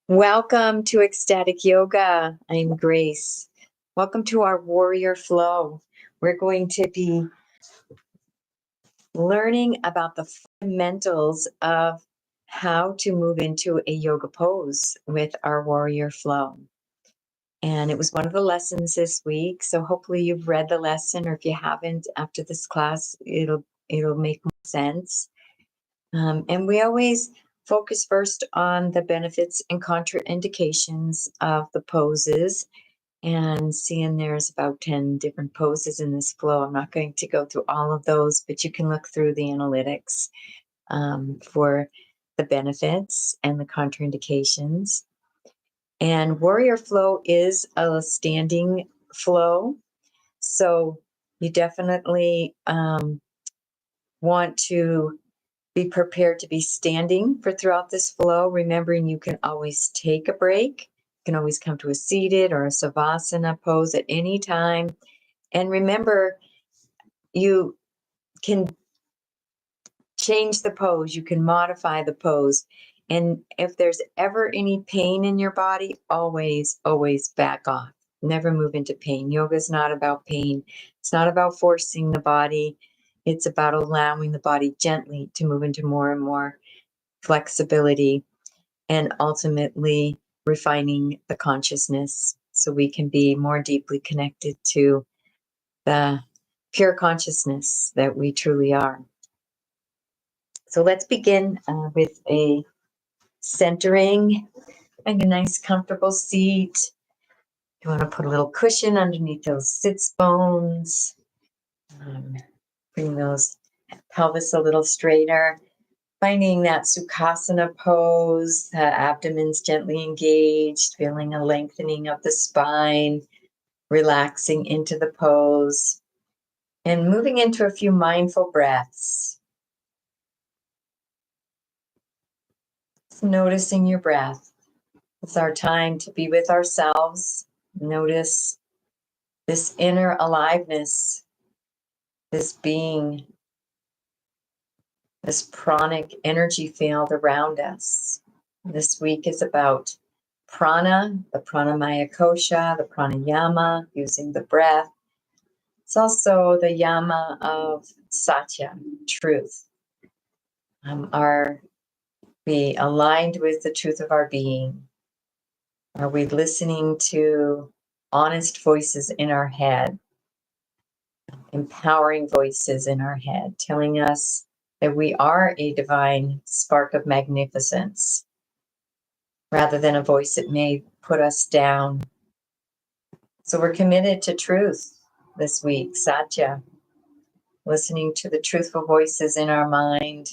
Welcome to Ecstatic Yoga. I'm Grace. Welcome to our Warrior Flow. We're going to be learning about the fundamentals of how to move into a yoga pose with our Warrior Flow. And it was one of the lessons this week. So hopefully you've read the lesson, or if you haven't, after this class, it'll make more sense. And we always focus first on the benefits and contraindications of the poses. And seeing there's about 10 different poses in this flow. I'm not going to go through all of those, but you can look through the analytics for the benefits and the contraindications. And Warrior Flow is a standing flow. So you definitely want to be prepared to be standing for throughout this flow, remembering you can always take a break. You can always come to a seated or a savasana pose at any time. And remember, you can change the pose, you can modify the pose. And if there's ever any pain in your body, always back off. Never move into pain. Yoga is not about pain. It's not about forcing the body. It's about allowing the body gently to move into more and more flexibility and ultimately refining the consciousness so we can be more deeply connected to the pure consciousness that we truly are. So let's begin with a centering. Find a nice comfortable seat. You want to put a little cushion underneath those sits bones. Bring those pelvis a little straighter. Finding that Sukhasana pose, the abdomen's gently engaged, feeling a lengthening of the spine, relaxing into the pose, and moving into a few mindful breaths. Just noticing your breath. It's our time to be with ourselves. Notice this inner aliveness, this being, this pranic energy field around us. This week is about prana, the pranamaya kosha, the pranayama, using the breath. It's also the yama of satya, truth. Are we aligned with the truth of our being? Are we listening to honest voices in our head, empowering voices in our head, telling us that we are a divine spark of magnificence, rather than a voice that may put us down? So we're committed to truth this week, Satya, listening to the truthful voices in our mind,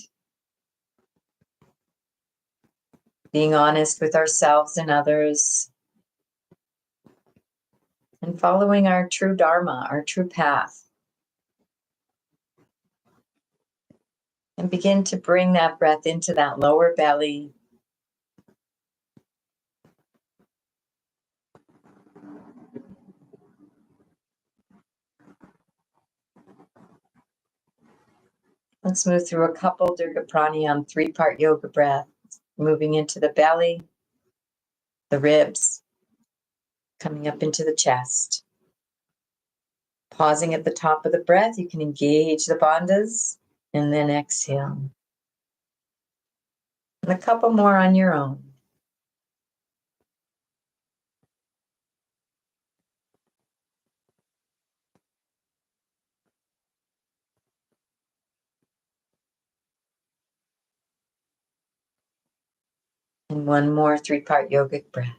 being honest with ourselves and others, and following our true dharma, our true path. And begin to bring that breath into that lower belly. Let's move through a couple Dirga Pranayam 3-part yoga breath, moving into the belly, the ribs, coming up into the chest. Pausing at the top of the breath, you can engage the bandhas and then exhale. And a couple more on your own. And one more 3-part yogic breath.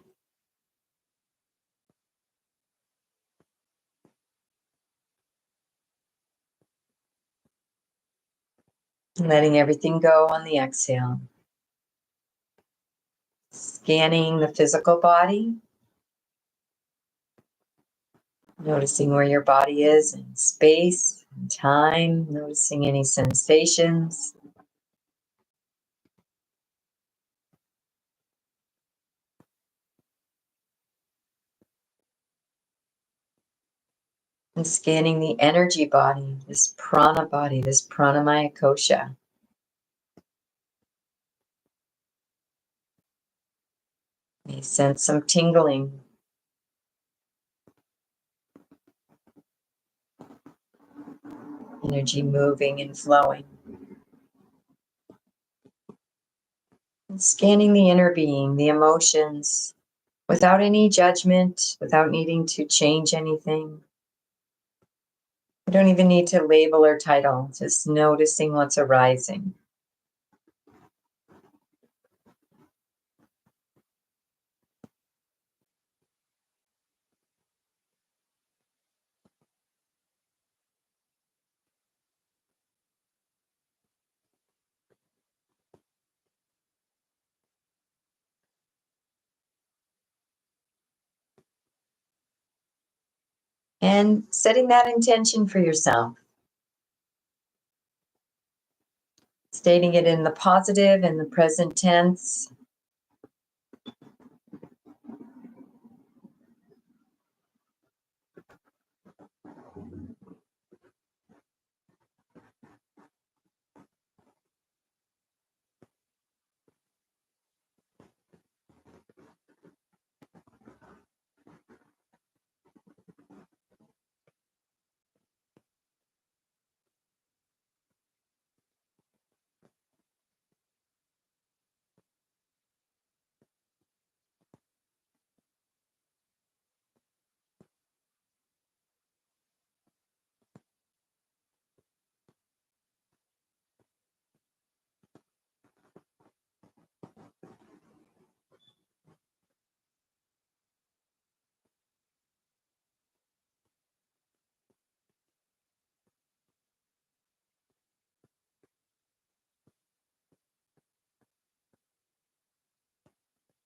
Letting everything go on the exhale. Scanning the physical body. Noticing where your body is in space and time. Noticing any sensations. And scanning the energy body, this prana body, this pranamaya kosha. You sense some tingling. Energy moving and flowing. And scanning the inner being, the emotions, without any judgment, without needing to change anything. We don't even need to label or title, just noticing what's arising. And setting that intention for yourself. Stating it in the positive and the present tense.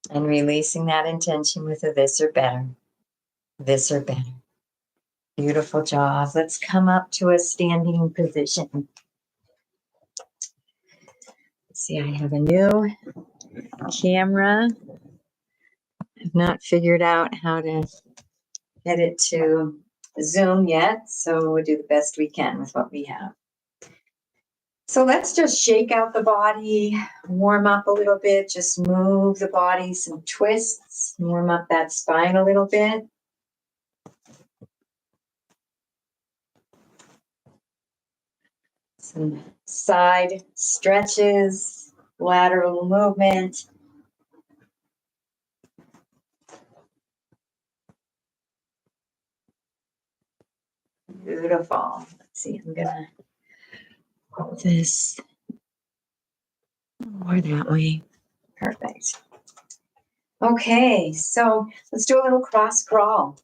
And releasing that intention with a this or better. This or better. Beautiful job. Let's come up to a standing position. Let's see, I have a new camera. I've not figured out how to get it to Zoom yet, so we'll do the best we can with what we have. So let's just shake out the body, warm up a little bit, just move the body, some twists, warm up that spine a little bit. Some side stretches, lateral movement. Beautiful. Let's see, I'm gonna put this more that way. Perfect. Okay, so let's do a little cross crawl.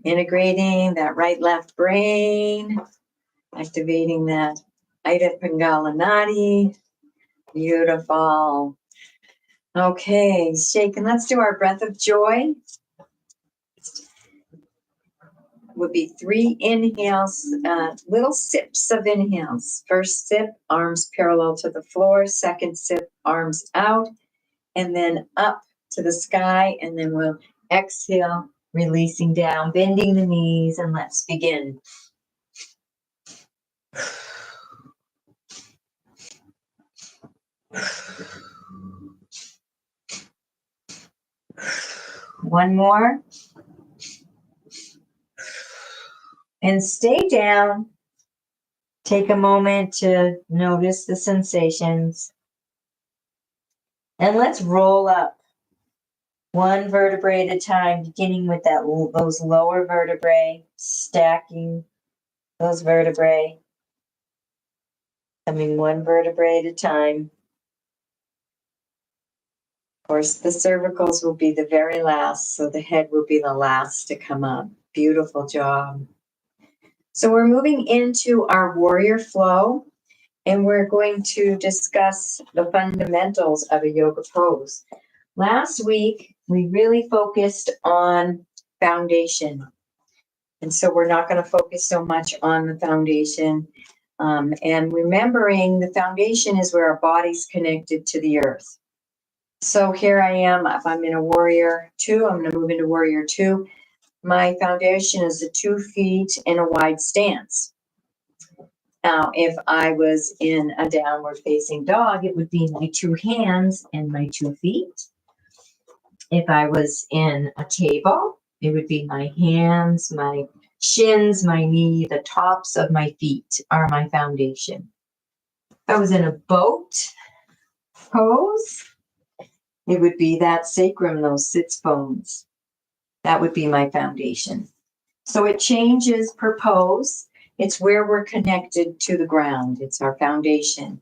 Integrating that right-left brain, activating that Ida Pingala Nadi. Beautiful. Okay, shaking. Let's do our breath of joy. Would be 3 inhales, little sips of inhales. First sip, arms parallel to the floor. Second sip, arms out, and then up to the sky. And then we'll exhale, releasing down, bending the knees, and let's begin. One more. And stay down. Take a moment to notice the sensations. And let's roll up one vertebrae at a time, beginning with those lower vertebrae, stacking those vertebrae, coming one vertebrae at a time. Of course, the cervicals will be the very last, so the head will be the last to come up. Beautiful job. So we're moving into our warrior flow, and we're going to discuss the fundamentals of a yoga pose. Last week, we really focused on foundation. And so we're not going to focus so much on the foundation. And remembering the foundation is where our body's connected to the earth. So here I am. If I'm in a warrior 2, I'm going to move into warrior 2. My foundation is the 2 feet in a wide stance. Now, if I was in a downward facing dog, it would be my two hands and my 2 feet. If I was in a table, it would be my hands, my shins, my knee, the tops of my feet are my foundation. If I was in a boat pose, it would be that sacrum, those sits bones. That would be my foundation. So it changes per pose. It's where we're connected to the ground. It's our foundation.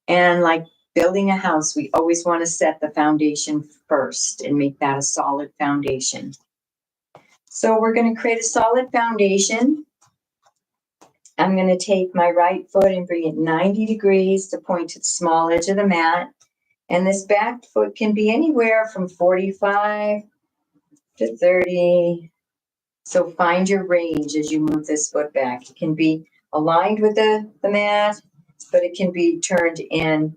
And like building a house, we always want to set the foundation first and make that a solid foundation. So we're going to create a solid foundation. I'm going to take my right foot and bring it 90 degrees to point to the small edge of the mat. And this back foot can be anywhere from 45 to 30. So find your range as you move this foot back. It can be aligned with the mat, but it can be turned in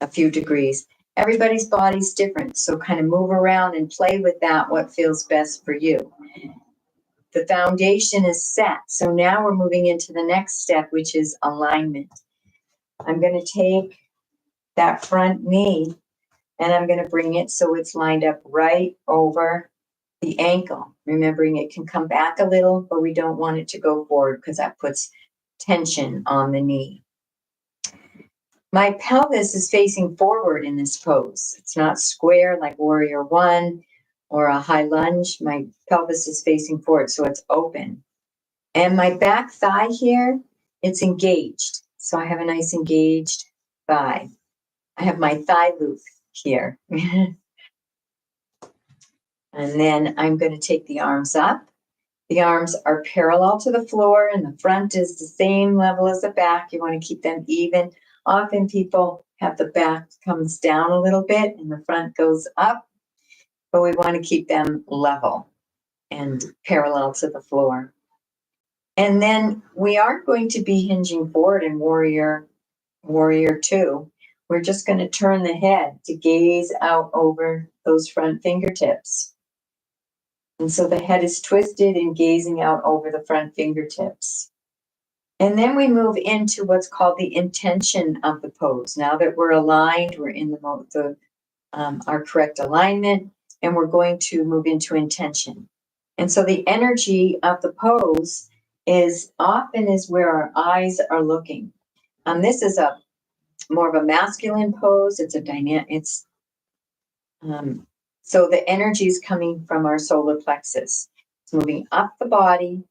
a few degrees. Everybody's body's different, so kind of move around and play with that, what feels best for you. The foundation is set, so now we're moving into the next step, which is alignment. I'm going to take that front knee and I'm going to bring it so it's lined up right over the ankle. Remembering it can come back a little, but we don't want it to go forward because that puts tension on the knee. My pelvis is facing forward in this pose. It's not square like warrior one or a high lunge. My pelvis is facing forward, so it's open. And my back thigh here, it's engaged. So I have a nice engaged thigh. I have my thigh loop here. And then I'm going to take the arms up. The arms are parallel to the floor and the front is the same level as the back. You want to keep them even. Often people have the back comes down a little bit and the front goes up, but we want to keep them level and parallel to the floor. And then we aren't going to be hinging forward in warrior two. We're just going to turn the head to gaze out over those front fingertips. And so the head is twisted and gazing out over the front fingertips. And then we move into what's called the intention of the pose. Now that we're aligned, we're in our correct alignment, and we're going to move into intention. And so the energy of the pose is where our eyes are looking. This is a more of a masculine pose. It's a dynamic. So the energy is coming from our solar plexus. It's moving up the body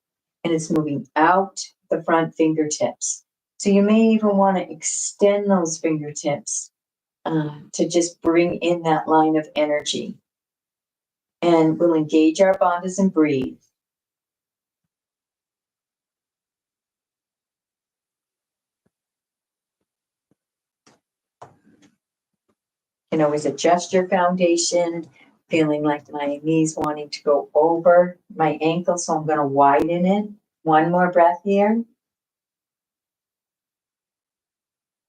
and it's moving out the front fingertips. So you may even want to extend those fingertips to just bring in that line of energy. And we'll engage our bandhas and breathe. You can always adjust your foundation, feeling like my knees wanting to go over my ankle, so I'm going to widen it. One more breath here.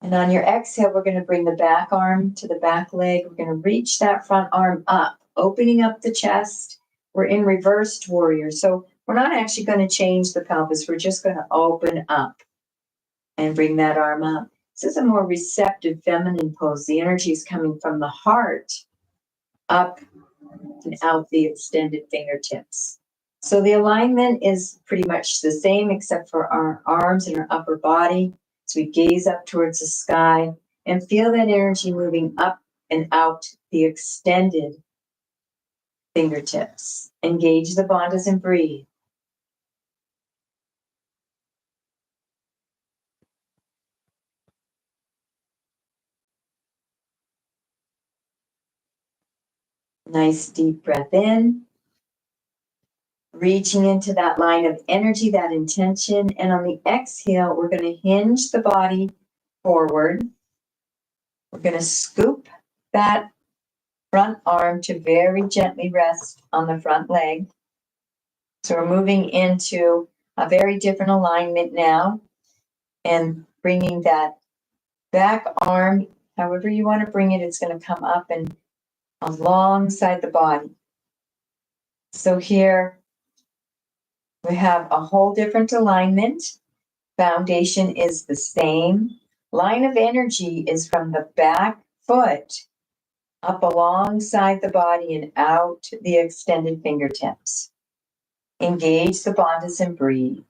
And on your exhale, we're going to bring the back arm to the back leg. We're going to reach that front arm up, opening up the chest. We're in reversed warrior. So we're not actually going to change the pelvis. We're just going to open up and bring that arm up. This is a more receptive feminine pose. The energy is coming from the heart up and out the extended fingertips. So the alignment is pretty much the same except for our arms and our upper body. So we gaze up towards the sky and feel that energy moving up and out the extended fingertips. Engage the bandhas and breathe. Nice deep breath in. Reaching into that line of energy, that intention. And on the exhale, we're going to hinge the body forward. We're going to scoop that front arm to very gently rest on the front leg. So we're moving into a very different alignment now and bringing that back arm, however you want to bring it, it's going to come up and alongside the body. So here we have a whole different alignment. Foundation is the same. Line of energy is from the back foot up alongside the body and out the extended fingertips. Engage the bandhas and breathe.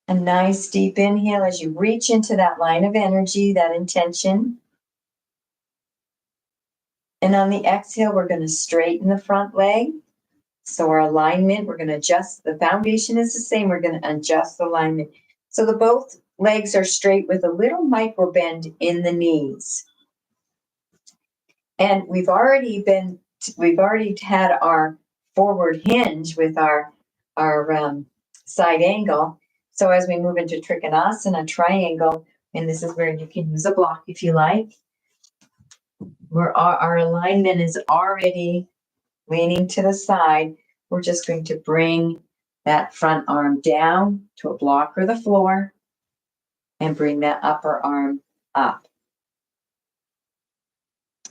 A nice deep inhale as you reach into that line of energy, that intention. And on the exhale, we're going to straighten the front leg. So our alignment, we're going to adjust. The foundation is the same. We're going to adjust the alignment. So the both legs are straight with a little micro bend in the knees. And we've already had our forward hinge with our side angle. So as we move into Trikonasana, triangle, and this is where you can use a block if you like, where our alignment is already leaning to the side, we're just going to bring that front arm down to a block or the floor and bring that upper arm up.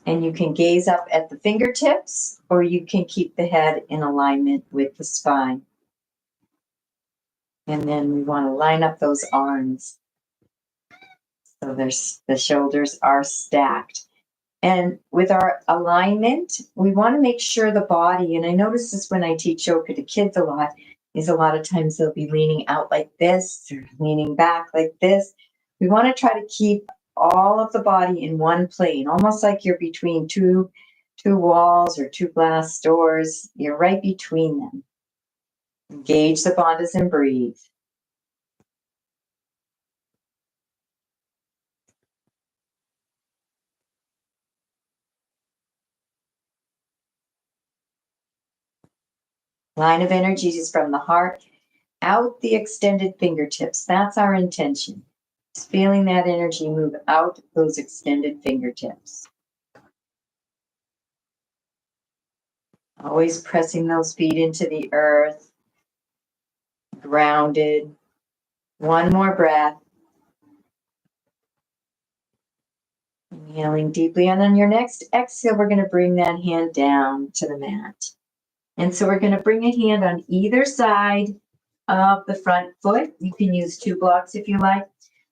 And you can gaze up at the fingertips, or you can keep the head in alignment with the spine. And then we want to line up those arms so the shoulders are stacked. And with our alignment, we want to make sure the body, and I notice this when I teach yoga to kids a lot of times they'll be leaning out like this or leaning back like this. We want to try to keep all of the body in one plane, almost like you're between two walls or two glass doors. You're right between them. Engage the bandhas and breathe. Line of energies is from the heart out the extended fingertips. That's our intention. Just feeling that energy move out those extended fingertips. Always pressing those feet into the earth. Grounded. One more breath. Inhaling deeply. And on your next exhale, we're going to bring that hand down to the mat. And so we're going to bring a hand on either side of the front foot. You can use 2 blocks if you like.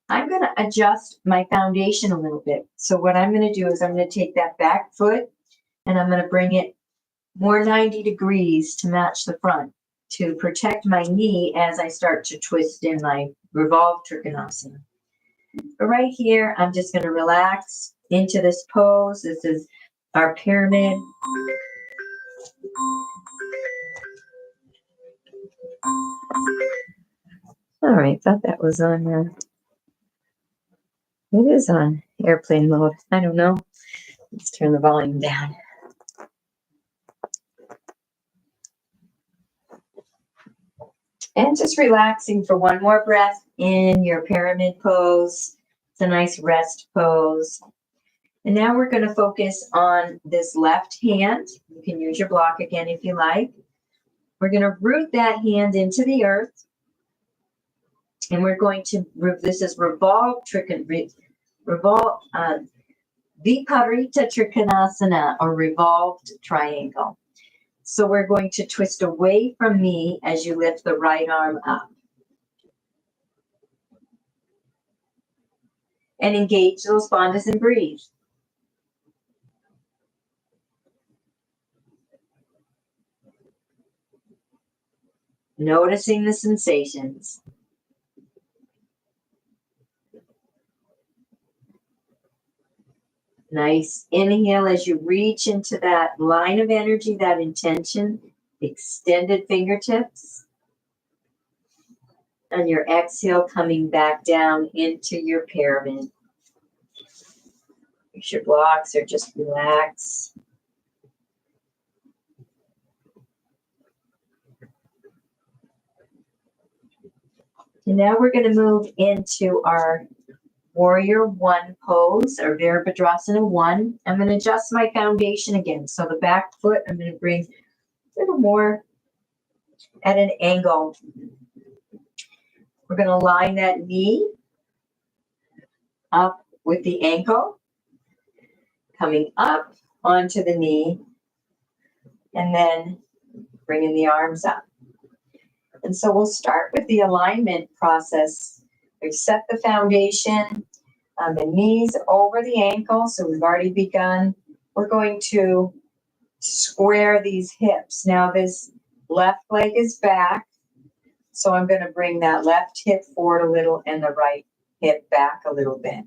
I'm going to adjust my foundation a little bit. So what I'm going to do is I'm going to take that back foot and I'm going to bring it more 90 degrees to match the front to protect my knee as I start to twist in my revolved Trikonasana. But right here, I'm just going to relax into this pose. This is our pyramid. All right, thought that was on, it is on airplane mode. I don't know. Let's turn the volume down. And just relaxing for one more breath in your pyramid pose. It's a nice rest pose. And now we're going to focus on this left hand. You can use your block again if you like. We're going to root that hand into the earth. And we're going to, this is revolved Viparita Trikonasana, or revolved triangle. So we're going to twist away from me as you lift the right arm up. And engage those bandhas and breathe. Noticing the sensations. Nice inhale as you reach into that line of energy, that intention, extended fingertips. And your exhale coming back down into your pyramid. Use your blocks or just relax. And now we're going to move into our Warrior 1 pose, or Virabhadrasana 1. I'm going to adjust my foundation again. So the back foot, I'm going to bring a little more at an angle. We're going to line that knee up with the ankle, coming up onto the knee, and then bringing the arms up. And so we'll start with the alignment process. We've set the foundation, the knees over the ankle, so we've already begun. We're going to square these hips. Now this left leg is back, so I'm going to bring that left hip forward a little and the right hip back a little bit.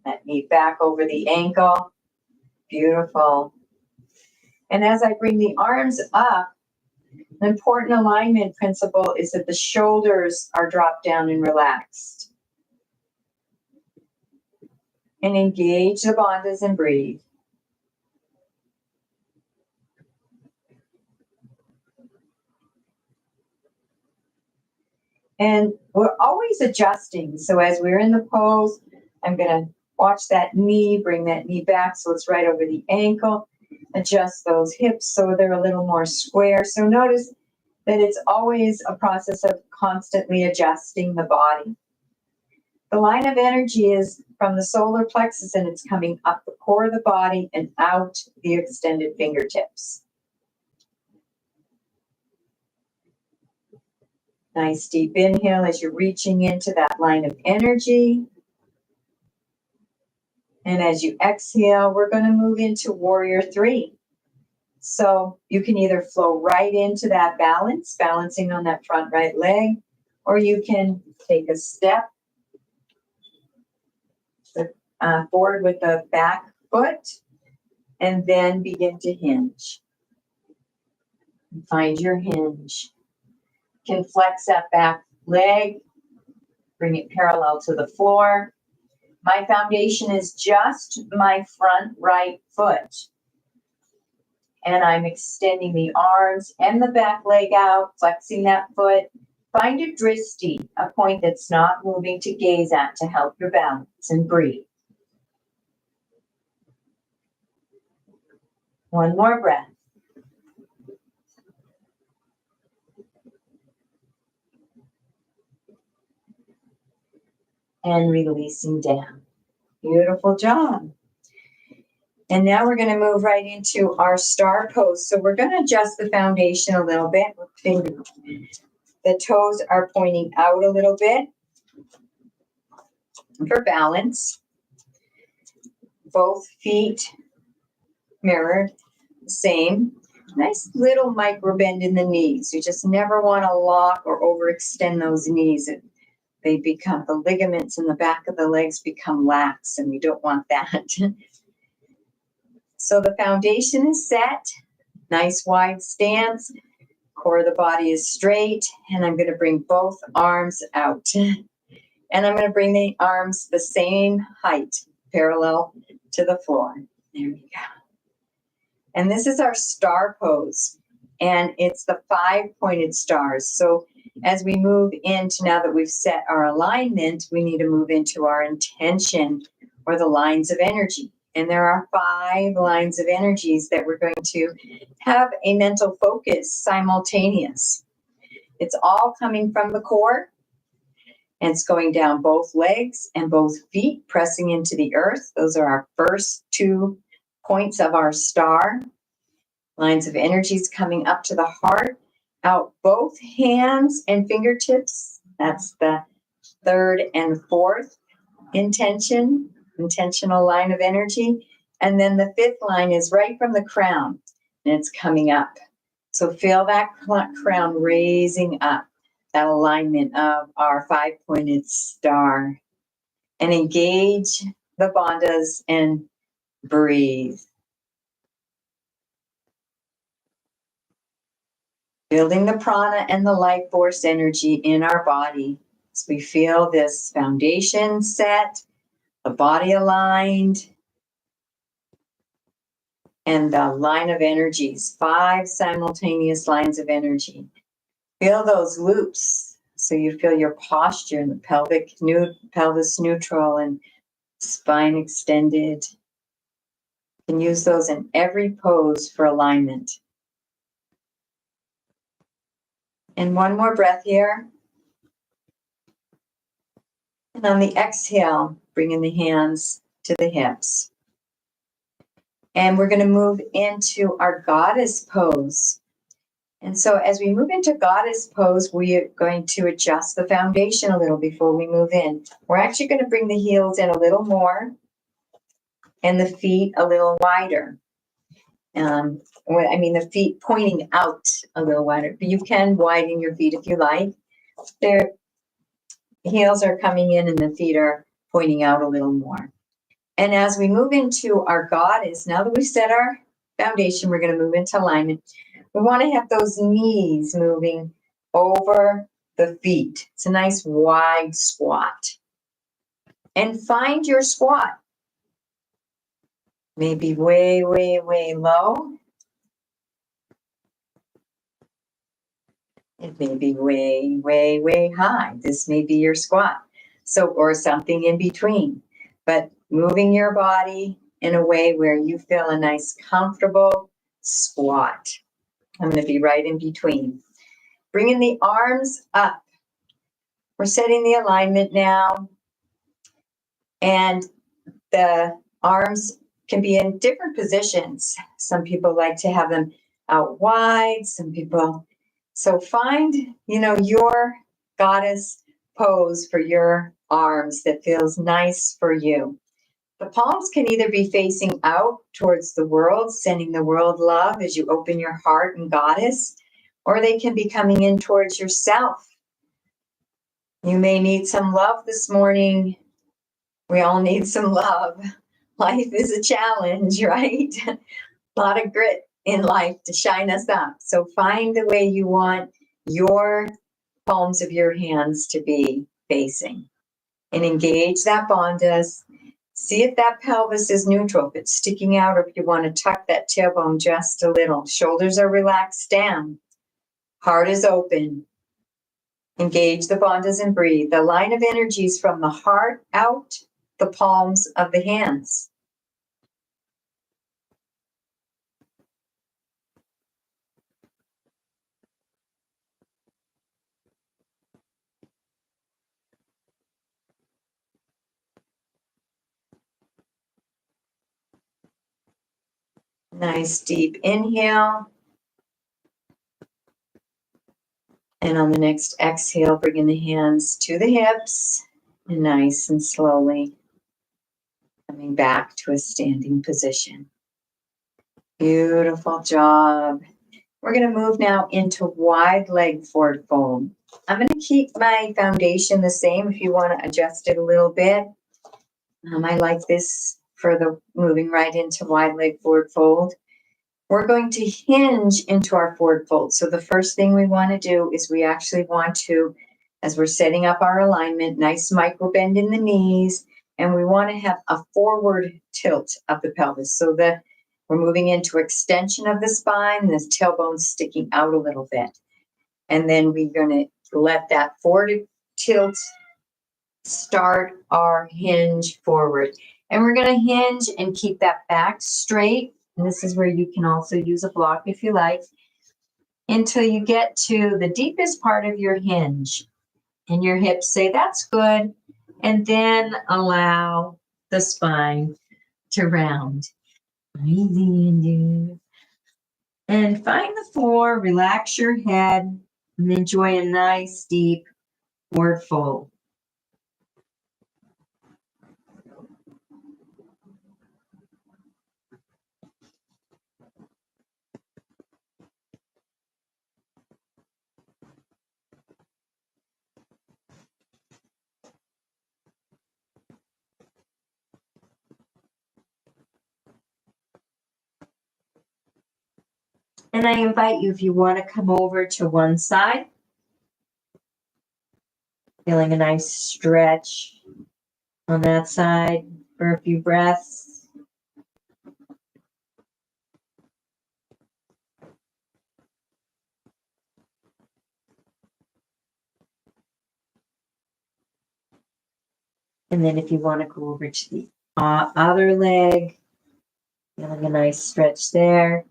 That knee back over the ankle. Beautiful. And as I bring the arms up, an important alignment principle is that the shoulders are dropped down and relaxed. And engage the bandhas and breathe. And we're always adjusting. So as we're in the pose, I'm going to watch that knee, bring that knee back so it's right over the ankle. Adjust those hips so they're a little more square. So notice that it's always a process of constantly adjusting the body. The line of energy is from the solar plexus and it's coming up the core of the body and out the extended fingertips. Nice deep inhale as you're reaching into that line of energy. And as you exhale, we're going to move into Warrior 3. So you can either flow right into that balance, balancing on that front right leg, or you can take a step forward with the back foot and then begin to hinge. Find your hinge. You can flex that back leg, bring it parallel to the floor. My foundation is just my front right foot. And I'm extending the arms and the back leg out, flexing that foot. Find a dristi, a point that's not moving to gaze at to help your balance, and breathe. One more breath. And releasing down. Beautiful job. And now we're going to move right into our star pose. So we're going to adjust the foundation a little bit. The toes are pointing out a little bit for balance. Both feet mirrored, same. Nice little micro bend in the knees. You just never want to lock or overextend those knees. They become, the ligaments in the back of the legs become lax, and we don't want that. So the foundation is set, nice wide stance, core of the body is straight, and I'm going to bring both arms out. And I'm going to bring the arms the same height, parallel to the floor. There we go. And this is our star pose, and it's the 5-pointed stars. So as we move into, now that we've set our alignment, we need to move into our intention, or the lines of energy. And there are 5 lines of energies that we're going to have a mental focus simultaneous. It's all coming from the core, and it's going down both legs and both feet, pressing into the earth. Those are our first 2 points of our star. Lines of energies coming up to the heart, out both hands and fingertips. That's the 3rd and 4th intentional line of energy. And then the 5th line is right from the crown, and it's coming up. So feel that crown raising up, that alignment of our 5-pointed star. And engage the bandhas and breathe. Building the prana and the life force energy in our body. As we feel this foundation set, the body aligned, and the line of energies, 5 simultaneous lines of energy. Feel those loops, so you feel your posture and the pelvis neutral and spine extended. You can use those in every pose for alignment. And one more breath here. And on the exhale, bringing the hands to the hips. And we're going to move into our goddess pose. And so as we move into goddess pose, we are going to adjust the foundation a little before we move in. We're actually going to bring the heels in a little more and the feet a little wider. The feet pointing out a little wider. But you can widen your feet if you like. Their heels are coming in and the feet are pointing out a little more. And as we move into our goddess, now that we've set our foundation, we're going to move into alignment. We want to have those knees moving over the feet. It's a nice wide squat. And find your squat. Maybe way, way, way low. It may be way, way, way high. This may be your squat. So, or something in between. But moving your body in a way where you feel a nice, comfortable squat. I'm going to be right in between. Bringing the arms up. We're setting the alignment now. And the arms can be in different positions. Some people like to have them out wide. Some people. So find, your goddess pose for your arms that feels nice for you. The palms can either be facing out towards the world, sending the world love as you open your heart and goddess, or they can be coming in towards yourself. You may need some love this morning. We all need some love. Life is a challenge, right? A lot of grit in life to shine us up. So find the way you want your palms of your hands to be facing. And engage that bandhas. See if that pelvis is neutral, if it's sticking out, or if you want to tuck that tailbone just a little. Shoulders are relaxed down. Heart is open. Engage the bandhas and breathe. The line of energies from the heart out the palms of the hands. Nice deep inhale. And on the next exhale, bringing the hands to the hips. And nice and slowly coming back to a standing position. Beautiful job. We're going to move now into wide leg forward fold. I'm going to keep my foundation the same if you want to adjust it a little bit. I like this for the moving right into wide leg forward fold. We're going to hinge into our forward fold. So the first thing we want to do is we actually want to, as we're setting up our alignment, nice micro bend in the knees, and we want to have a forward tilt of the pelvis so that we're moving into extension of the spine, the tailbone sticking out a little bit. And then we're going to let that forward tilt start our hinge forward. And we're going to hinge and keep that back straight. And this is where you can also use a block if you like, until you get to the deepest part of your hinge. And your hips say, that's good. And then allow the spine to round. Breathe in. And find the floor, relax your head, and enjoy a nice deep forward fold. And I invite you, if you want to come over to one side, feeling a nice stretch on that side for a few breaths. And then if you want to go over to the other leg, feeling a nice stretch there.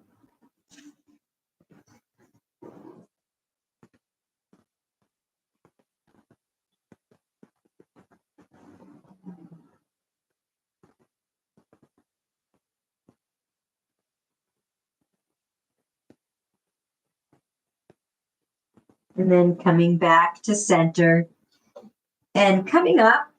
And then coming back to center. And coming up,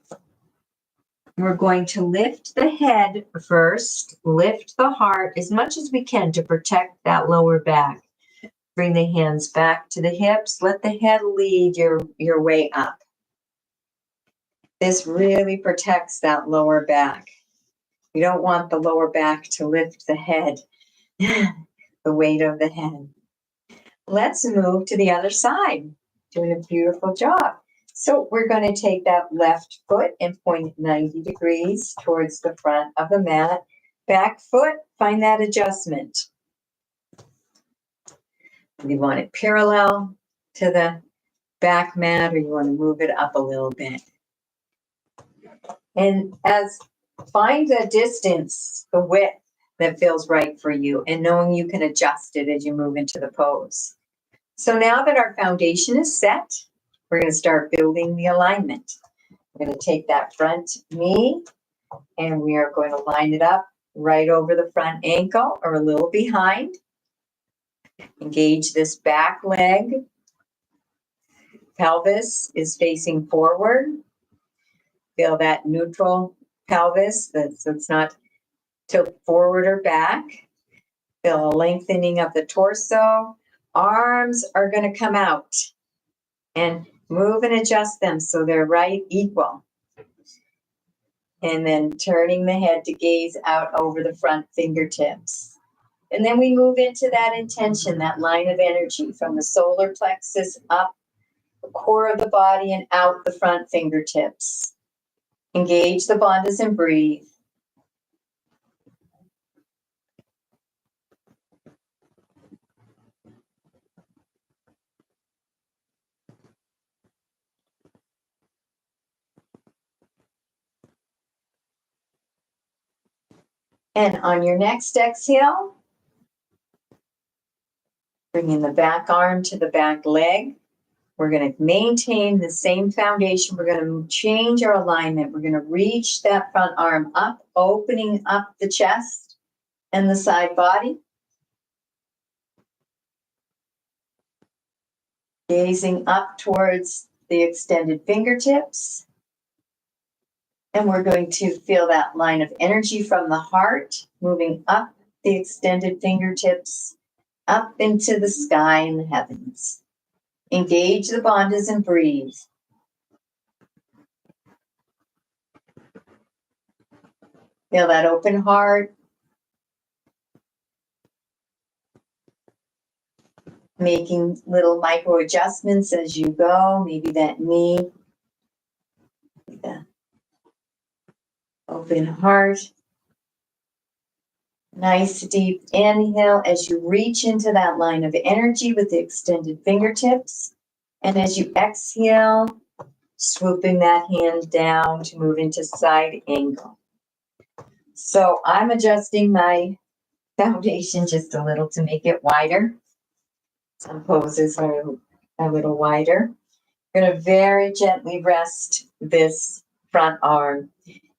we're going to lift the head first, lift the heart as much as we can to protect that lower back. Bring the hands back to the hips. Let the head lead your way up. This really protects that lower back. You don't want the lower back to lift the head, the weight of the head. Let's move to the other side. Doing a beautiful job. So we're going to take that left foot and point it 90 degrees towards the front of the mat. Back foot, find that adjustment. You want it parallel to the back mat, or you want to move it up a little bit. And find the distance, the width that feels right for you, and knowing you can adjust it as you move into the pose. So now that our foundation is set, we're going to start building the alignment. We're going to take that front knee and we are going to line it up right over the front ankle or a little behind. Engage this back leg. Pelvis is facing forward. Feel that neutral pelvis, so it's not tilt forward or back. Feel a lengthening of the torso. Arms are going to come out and move and adjust them so they're right equal. And then turning the head to gaze out over the front fingertips. And then we move into that intention, that line of energy from the solar plexus up the core of the body and out the front fingertips. Engage the bandhas and breathe. And on your next exhale, bringing the back arm to the back leg. We're going to maintain the same foundation. We're going to change our alignment. We're going to reach that front arm up, opening up the chest and the side body. Gazing up towards the extended fingertips. And we're going to feel that line of energy from the heart, moving up the extended fingertips, up into the sky and the heavens. Engage the bandhas and breathe. Feel that open heart. Making little micro adjustments as you go. Maybe that knee. The open heart. Nice deep inhale as you reach into that line of energy with the extended fingertips. And as you exhale, swooping that hand down to move into side angle. So I'm adjusting my foundation just a little to make it wider. Some poses are a little wider. I'm going to very gently rest this front arm.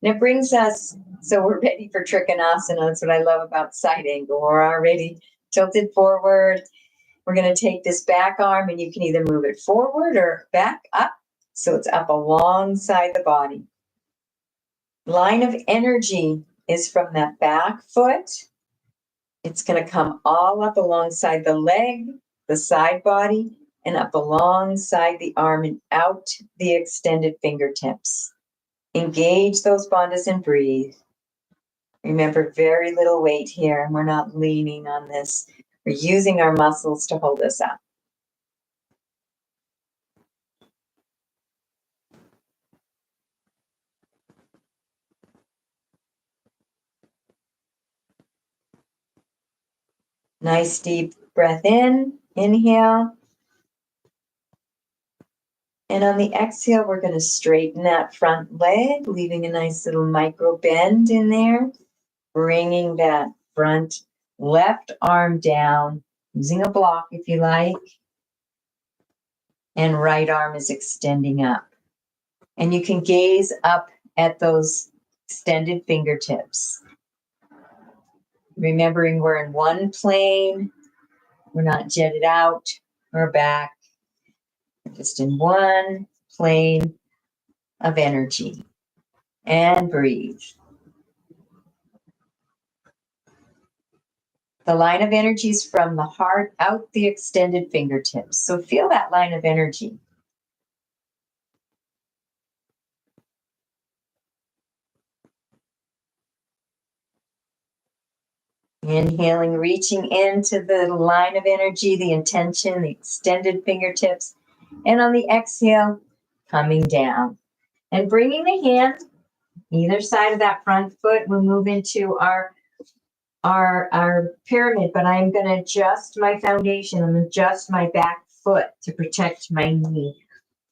And it brings us, so we're ready for Trikonasana. That's what I love about side angle. We're already tilted forward. We're going to take this back arm and you can either move it forward or back up. So it's up alongside the body. Line of energy is from that back foot. It's going to come all up alongside the leg, the side body, and up alongside the arm and out the extended fingertips. Engage those bandhas and breathe. Remember, very little weight here, and we're not leaning on this. We're using our muscles to hold us up. Nice deep breath in, inhale. And on the exhale, we're going to straighten that front leg, leaving a nice little micro bend in there. Bringing that front left arm down, using a block if you like. And right arm is extending up. And you can gaze up at those extended fingertips. Remembering we're in one plane, we're not jetted out or back. just in one plane of energy. And breathe. The line of energy is from the heart out the extended fingertips. So feel that line of energy. Inhaling, reaching into the line of energy, the intention, the extended fingertips. And on the exhale, coming down. And bringing the hand either side of that front foot, we'll move into our pyramid, but I'm going to adjust my foundation and adjust my back foot to protect my knee.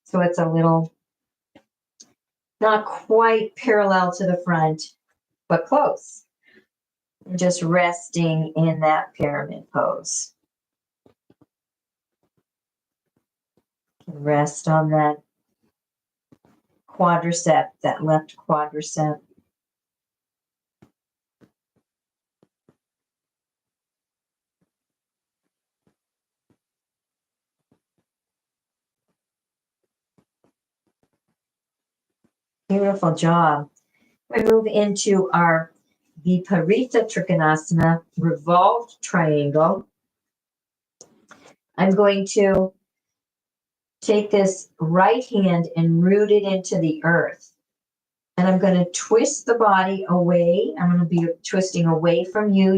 So it's a little, not quite parallel to the front, but close. Just resting in that pyramid pose. Rest on that quadricep, that left quadricep. Beautiful job. We move into our Viparita Trikonasana, revolved triangle. I'm going to take this right hand and root it into the earth. And I'm going to twist the body away. I'm going to be twisting away from you.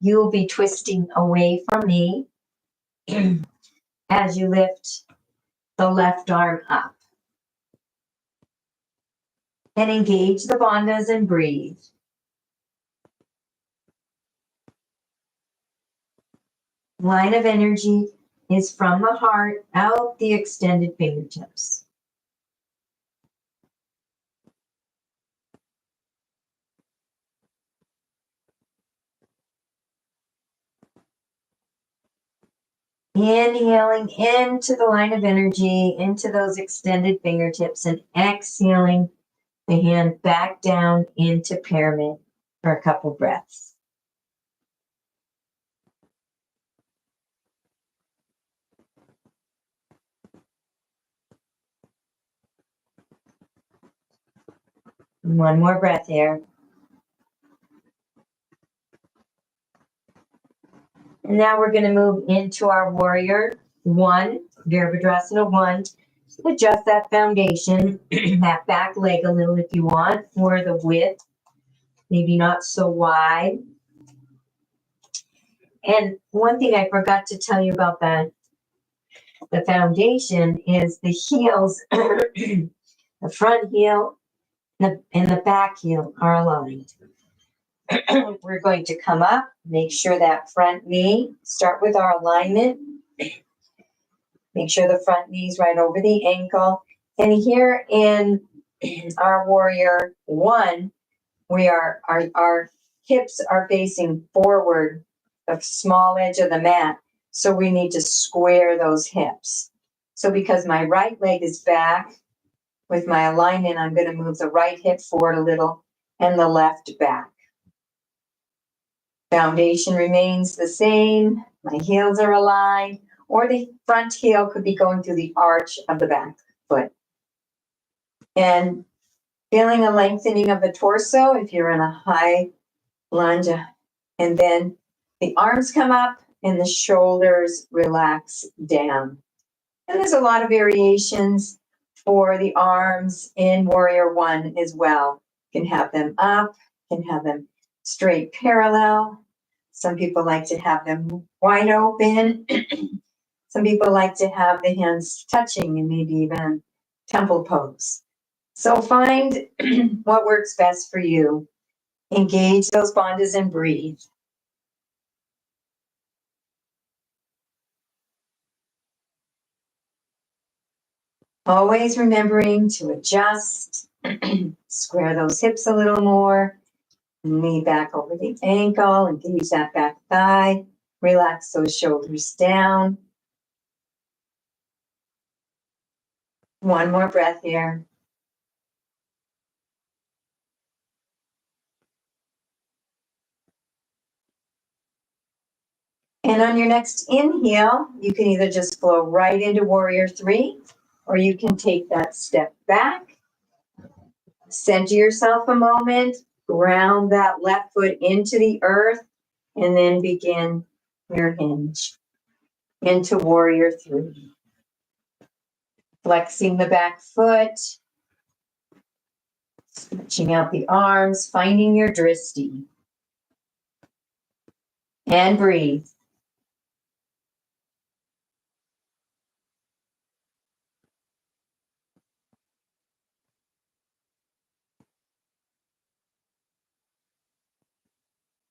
You'll be twisting away from me as you lift the left arm up. And engage the bandhas and breathe. Line of energy is from the heart out the extended fingertips. Inhaling into the line of energy, into those extended fingertips, and exhaling the hand back down into pyramid for a couple breaths. One more breath here. And now we're going to move into our warrior one, Virabhadrasana one. Adjust that foundation, that back leg a little if you want, for the width, maybe not so wide. And one thing I forgot to tell you about the foundation is the heels, the front heel and the back heel are aligned. We're going to come up, make sure that front knee, start with our alignment. Make sure the front knee is right over the ankle. And here in our warrior one, our hips are facing forward, the small edge of the mat. So we need to square those hips. So because my right leg is back, with my alignment, I'm going to move the right hip forward a little and the left back. Foundation remains the same. My heels are aligned, or the front heel could be going through the arch of the back foot. And feeling a lengthening of the torso if you're in a high lunge. And then the arms come up and the shoulders relax down. And there's a lot of variations for the arms in Warrior One as well. You can have them up, you can have them straight parallel. Some people like to have them wide open. Some people like to have the hands touching and maybe even temple pose. So find what works best for you. Engage those bandhas and breathe. Always remembering to adjust, square those hips a little more, knee back over the ankle, engage that back thigh, relax those shoulders down. One more breath here. And on your next inhale, you can either just flow right into warrior three, or you can take that step back, center yourself a moment, ground that left foot into the earth, and then begin your hinge into warrior three. Flexing the back foot, stretching out the arms, finding your drishti. And breathe.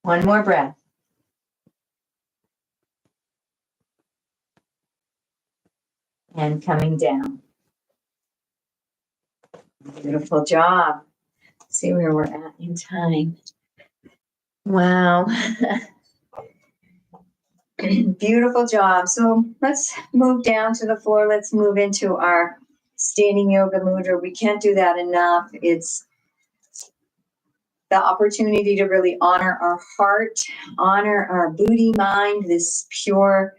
One more breath. And coming down. Beautiful job. See where we're at in time. Wow. Beautiful job. So let's move down to the floor. Let's move into our standing yoga mudra. We can't do that enough. It's the opportunity to really honor our heart, honor our buddhi mind, this pure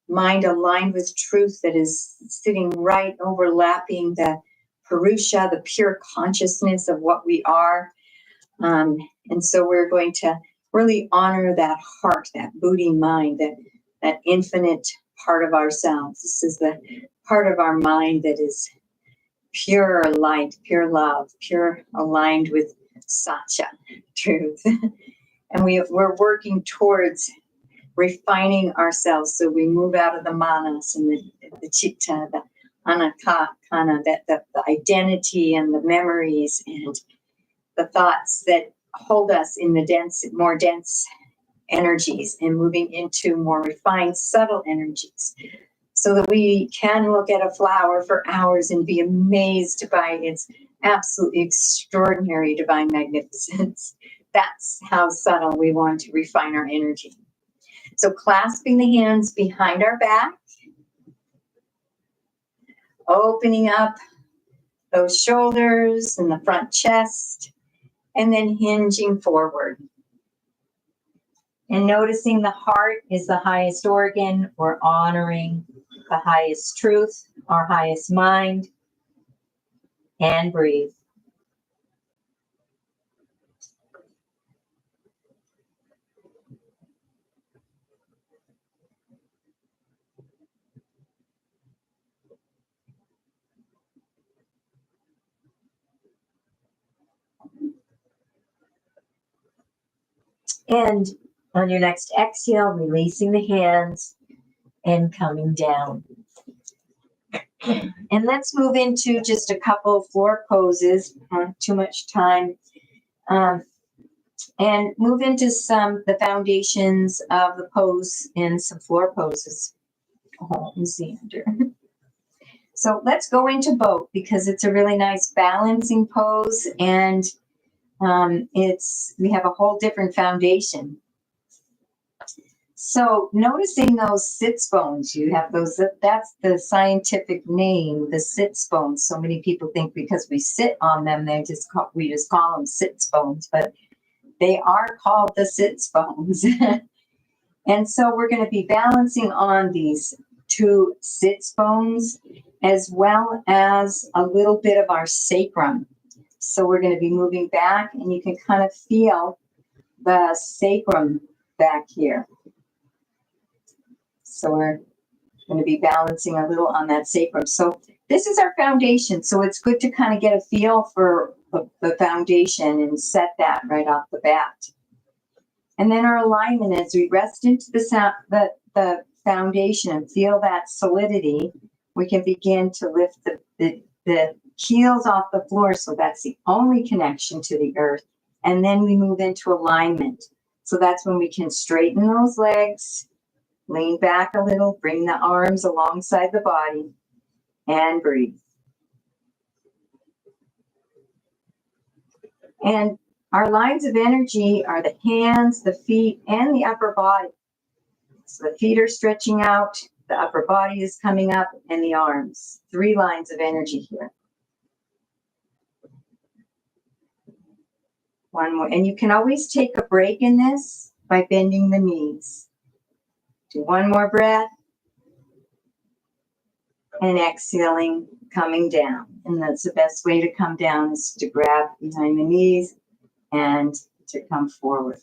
mind aligned with truth that is sitting right overlapping the Purusha, the pure consciousness of what we are. And so we're going to really honor that heart, that buddhi mind, that infinite part of ourselves. This is the part of our mind that is pure light, pure love, pure aligned with Satya, truth. And we're working towards refining ourselves, so we move out of the manas and the chitta, the anakana, the identity and the memories and the thoughts that hold us in the more dense energies, and moving into more refined, subtle energies, so that we can look at a flower for hours and be amazed by its absolutely extraordinary divine magnificence. That's how subtle we want to refine our energy. So clasping the hands behind our back, opening up those shoulders and the front chest, and then hinging forward. And noticing the heart is the highest organ. We're honoring the highest truth, our highest mind, and breathe. And on your next exhale, releasing the hands and coming down. And let's move into just a couple floor poses, not too much time, and move into the foundations of the pose and some floor poses. Oh, Xander. So let's go into both, because it's a really nice balancing pose, and we have a whole different foundation. So noticing those sits bones, you have those, that's the scientific name, the sits bones. So many people think because we sit on them, we just call them sits bones, but they are called the sits bones. And so we're going to be balancing on these two sits bones, as well as a little bit of our sacrum. So we're going to be moving back, and you can kind of feel the sacrum back here. So we're going to be balancing a little on that sacrum. So this is our foundation. So it's good to kind of get a feel for the foundation and set that right off the bat. And then our alignment, as we rest into the foundation and feel that solidity, we can begin to lift the heels off the floor. So that's the only connection to the earth. And then we move into alignment. So that's when we can straighten those legs, lean back a little, bring the arms alongside the body, and breathe. And our lines of energy are the hands, the feet, and the upper body. So the feet are stretching out, the upper body is coming up, and the arms. 3 lines of energy here. One more. And you can always take a break in this by bending the knees. Do one more breath. And exhaling, coming down. And that's the best way to come down is to grab behind the knees and to come forward.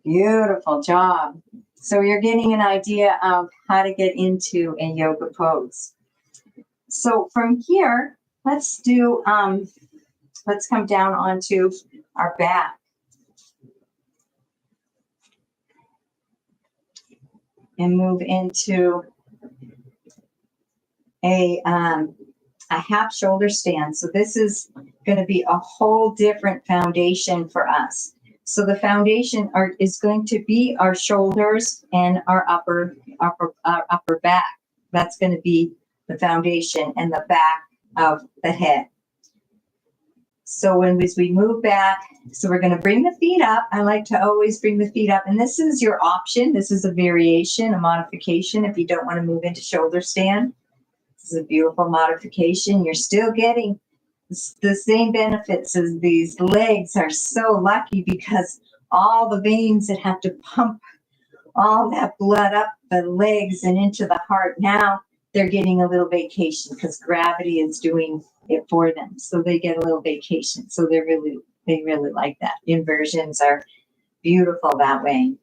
Beautiful job. So you're getting an idea of how to get into a yoga pose. So from here, let's come down onto our back. And move into a half shoulder stand. So this is going to be a whole different foundation for us. So the foundation is going to be our shoulders and our upper back. That's going to be the foundation and the back of the head. So as we move back, so we're going to bring the feet up. I like to always bring the feet up. And this is your option. This is a variation, a modification if you don't want to move into shoulder stand. This is a beautiful modification. You're still getting the same benefits as these legs. Are so lucky because all the veins that have to pump all that blood up the legs and into the heart, now they're getting a little vacation because gravity is doing it for them. So they get a little vacation. So they really like that. Inversions are beautiful that way.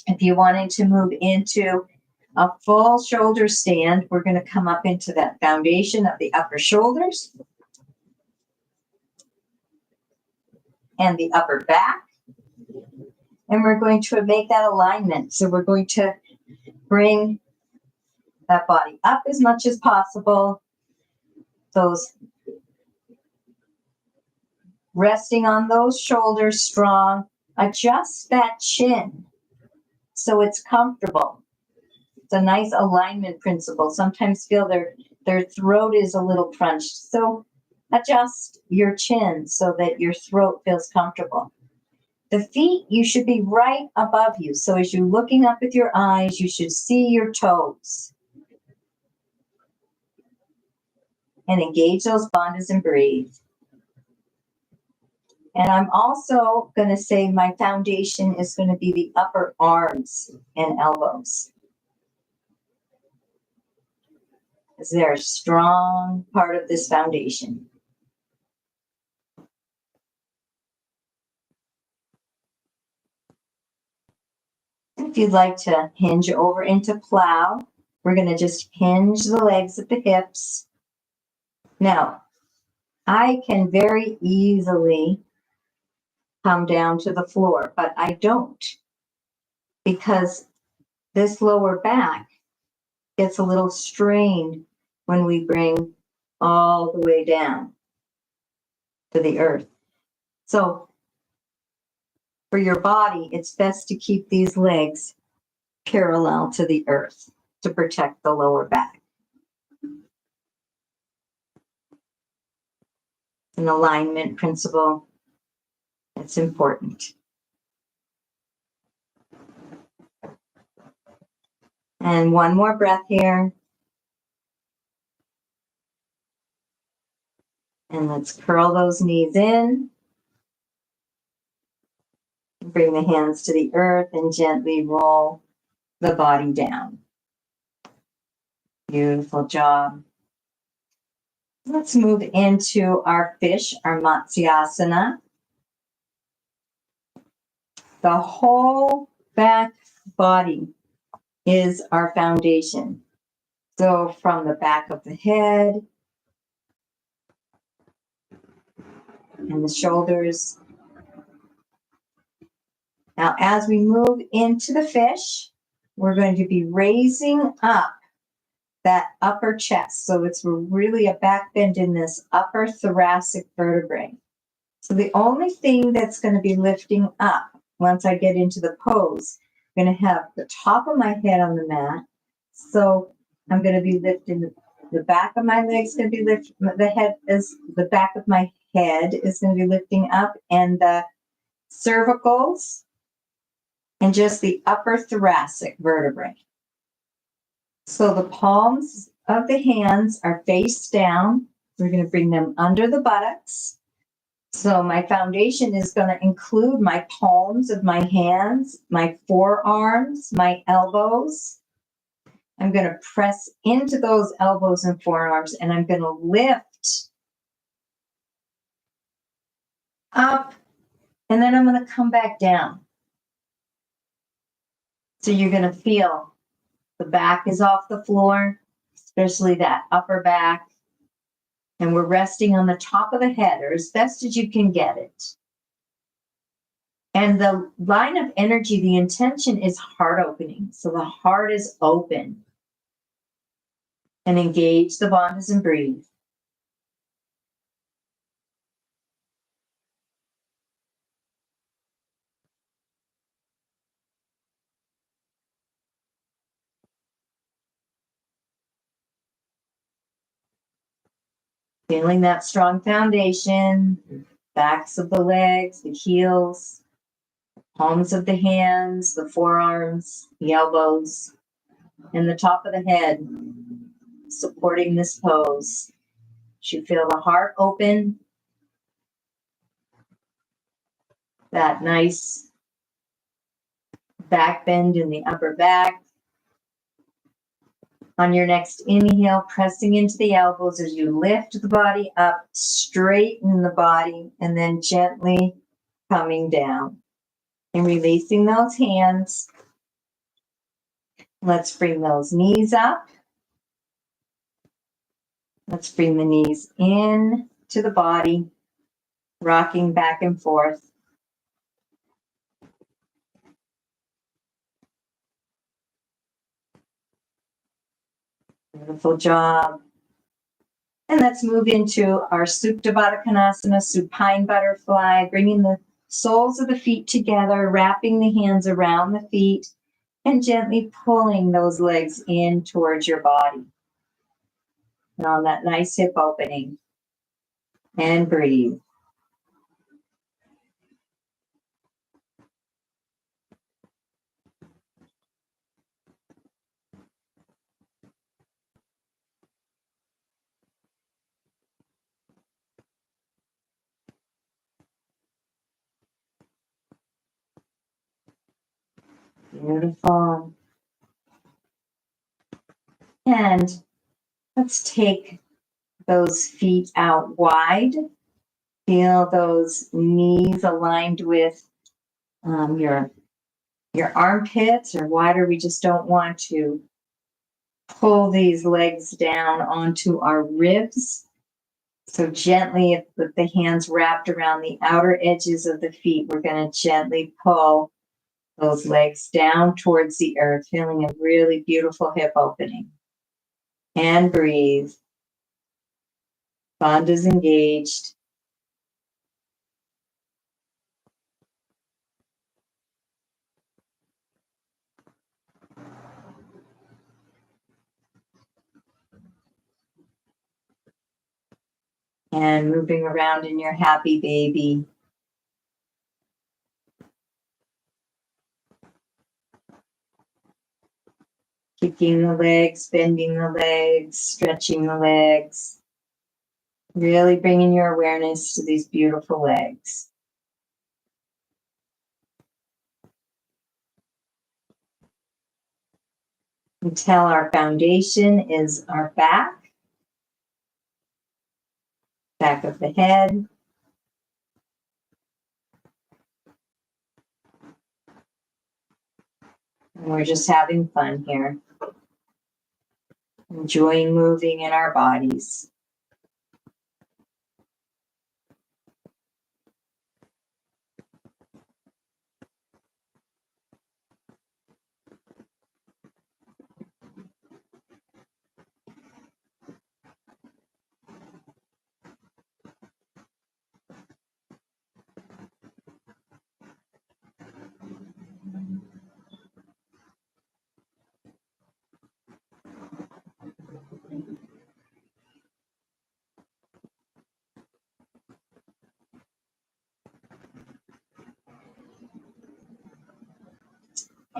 If you wanted to move into a full shoulder stand, we're going to come up into that foundation of the upper shoulders and the upper back. And we're going to make that alignment. So we're going to bring that body up as much as possible. Those resting on those shoulders strong. Adjust that chin so it's comfortable. It's a nice alignment principle. Sometimes feel their throat is a little crunched. So adjust your chin so that your throat feels comfortable. The feet, you should be right above you. So as you're looking up with your eyes, you should see your toes. And engage those bandhas and breathe. And I'm also going to say my foundation is going to be the upper arms and elbows. Because they're a strong part of this foundation. If you'd like to hinge over into plow, we're going to just hinge the legs at the hips. Now, I can very easily come down to the floor, but I don't, because this lower back gets a little strained when we bring all the way down to the earth. So for your body, it's best to keep these legs parallel to the earth to protect the lower back. An alignment principle. It's important. And one more breath here. And let's curl those knees in. Bring the hands to the earth and gently roll the body down. Beautiful job. Let's move into our fish, our Matsyasana. The whole back body is our foundation. So from the back of the head and the shoulders. Now, as we move into the fish, we're going to be raising up that upper chest. So it's really a back bend in this upper thoracic vertebrae. So the only thing that's going to be lifting up once I get into the pose, I'm going to have the top of my head on the mat. So I'm going to be lifting the back of my legs, going to be lifting, the back of my head is going to be lifting up, and the cervicals and just the upper thoracic vertebrae. So the palms of the hands are face down. We're going to bring them under the buttocks. So my foundation is going to include my palms of my hands, my forearms, my elbows. I'm going to press into those elbows and forearms, and I'm going to lift up, and then I'm going to come back down. So you're going to feel the back is off the floor, especially that upper back. And we're resting on the top of the head, or as best as you can get it. And the line of energy, the intention is heart opening. So the heart is open. And engage the bandhas and breathe. Feeling that strong foundation, backs of the legs, the heels, palms of the hands, the forearms, the elbows, and the top of the head, supporting this pose. You feel the heart open, that nice back bend in the upper back. On your next inhale, pressing into the elbows as you lift the body up, straighten the body, and then gently coming down. And releasing those hands. Let's bring those knees up. Let's bring the knees in to the body, rocking back and forth. Beautiful job. And let's move into our Supta Baddha Konasana, supine butterfly, bringing the soles of the feet together, wrapping the hands around the feet, and gently pulling those legs in towards your body. And on that nice hip opening. And breathe. Beautiful. And let's take those feet out wide. Feel those knees aligned with your armpits or wider. We just don't want to pull these legs down onto our ribs. So gently, with the hands wrapped around the outer edges of the feet, we're going to gently pull those legs down towards the earth, feeling a really beautiful hip opening. And breathe. Bandhas engaged. And moving around in your happy baby. Kicking the legs, bending the legs, stretching the legs. Really bringing your awareness to these beautiful legs. Until our foundation is our back of the head. And we're just having fun here. Enjoying moving in our bodies.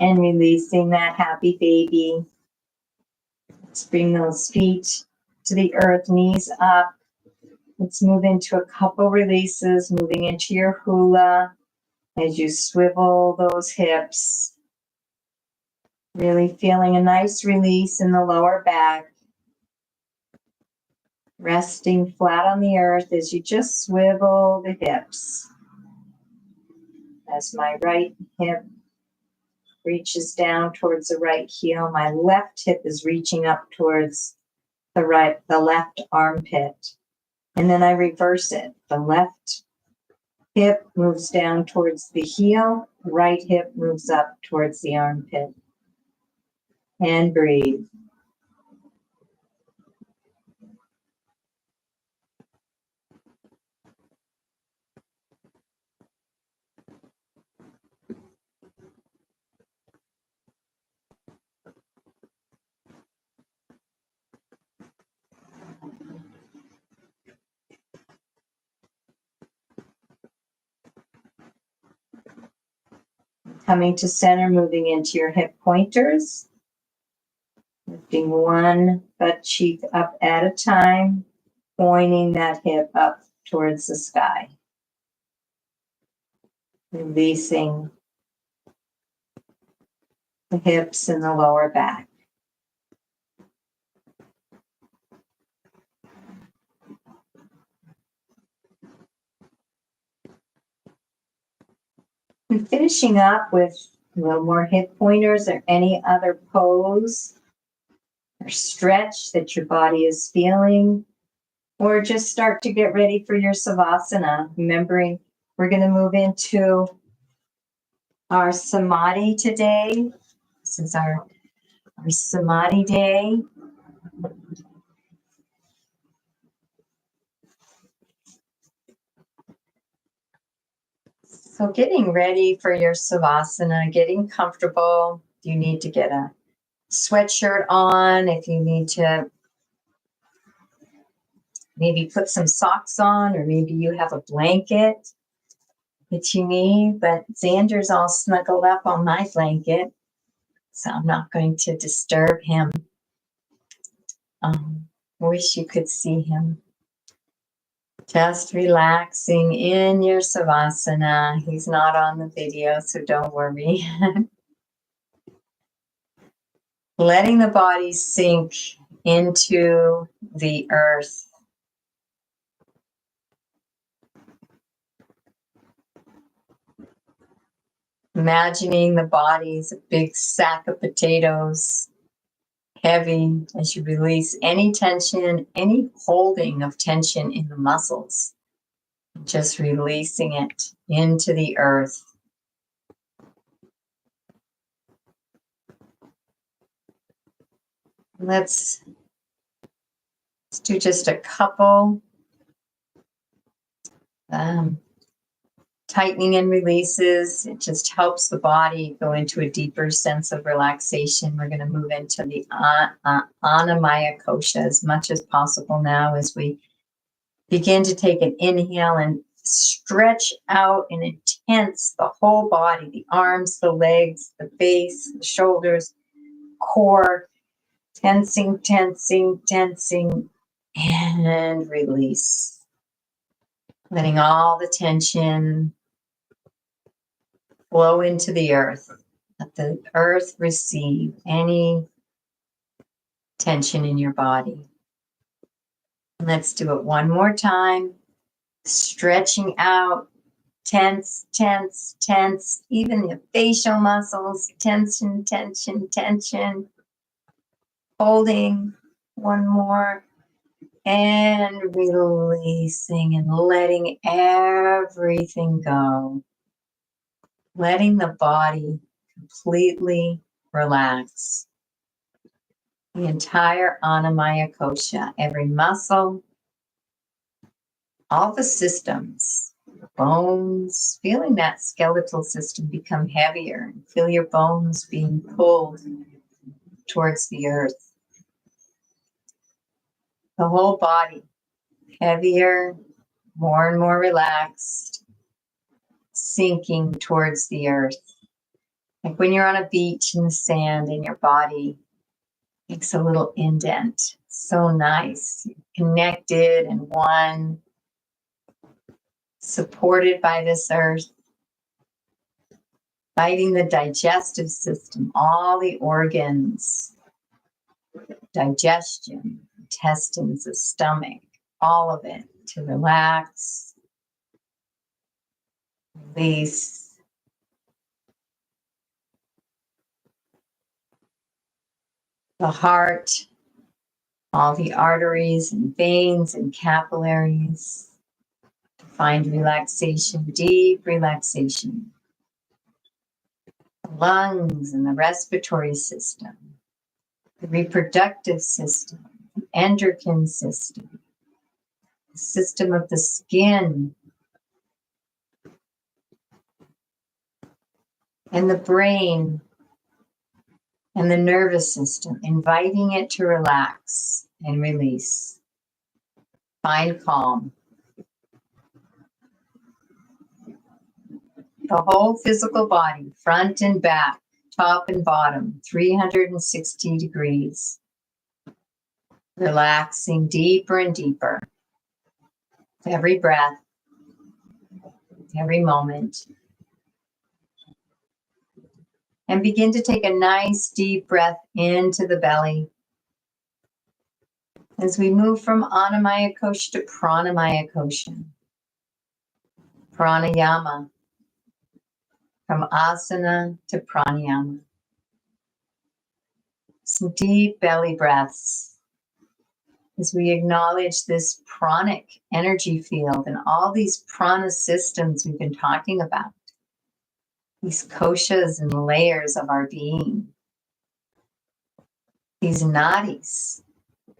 And releasing that happy baby. Let's bring those feet to the earth, knees up. Let's move into a couple releases, moving into your hula as you swivel those hips. Really feeling a nice release in the lower back. Resting flat on the earth as you just swivel the hips. As my right hip reaches down towards the right heel, my left hip is reaching up towards the left armpit. And then I reverse it. The left hip moves down towards the heel, right hip moves up towards the armpit. And breathe. Coming to center, moving into your hip pointers. Lifting one butt cheek up at a time, pointing that hip up towards the sky. Releasing the hips and the lower back. And finishing up with a little more hip pointers or any other pose or stretch that your body is feeling, or just start to get ready for your Savasana. Remembering we're going to move into our Samadhi today. This is our Samadhi day. So getting ready for your Savasana, getting comfortable. You need to get a sweatshirt on. If you need to maybe put some socks on, or maybe you have a blanket that you need. But Xander's all snuggled up on my blanket, so I'm not going to disturb him. Wish you could see him. Just relaxing in your Savasana. He's not on the video, so don't worry. Letting the body sink into the earth. Imagining the body is a big sack of potatoes, heavy, as you release any tension, any holding of tension in the muscles. Just releasing it into the earth. Let's do just a couple tightening and releases. It just helps the body go into a deeper sense of relaxation. We're going to move into the Anamaya Kosha as much as possible now as we begin to take an inhale and stretch out and intense the whole body, the arms, the legs, the face, the shoulders, core, tensing, tensing, tensing, and release. Letting all the tension flow into the earth. Let the earth receive any tension in your body. Let's do it one more time. Stretching out, tense, tense, tense. Even the facial muscles, tension, tension, tension. Holding one more. And releasing and letting everything go. Letting the body completely relax. The entire Anamaya Kosha, every muscle, all the systems, bones, feeling that skeletal system become heavier. Feel your bones being pulled towards the earth. The whole body, heavier, more and more relaxed, sinking towards the earth. Like when you're on a beach in the sand and your body makes a little indent. So nice. Connected and one supported by this earth, fighting the digestive system, all the organs, digestion, intestines, the stomach, all of it to relax, release. The heart, all the arteries and veins and capillaries, to find relaxation, deep relaxation. The lungs and the respiratory system, the reproductive system, the endocrine system, the system of the skin, and the brain and the nervous system, inviting it to relax and release. Find calm. The whole physical body, front and back, top and bottom, 360 degrees. Relaxing deeper and deeper. Every breath, every moment. And begin to take a nice deep breath into the belly. As we move from Annamaya Kosha to Pranamaya Kosha. Pranayama. From asana to pranayama. Some deep belly breaths as we acknowledge this pranic energy field and all these prana systems we've been talking about. These koshas and layers of our being. These nadis,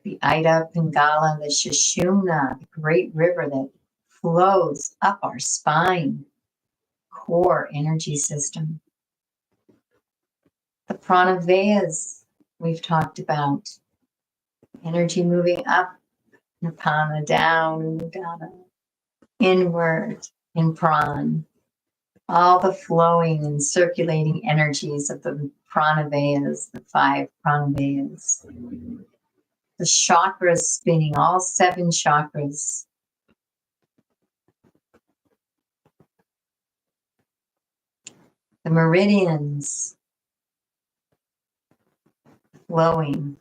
the Ida, Pingala, the Sushumna, the great river that flows up our spine, core energy system. The pranavayas we've talked about. Energy moving up, Napana, down, Udana, inward, in Pran. All the flowing and circulating energies of the pranavayas, the 5 pranavayas. The chakras spinning, all 7 chakras. The meridians flowing.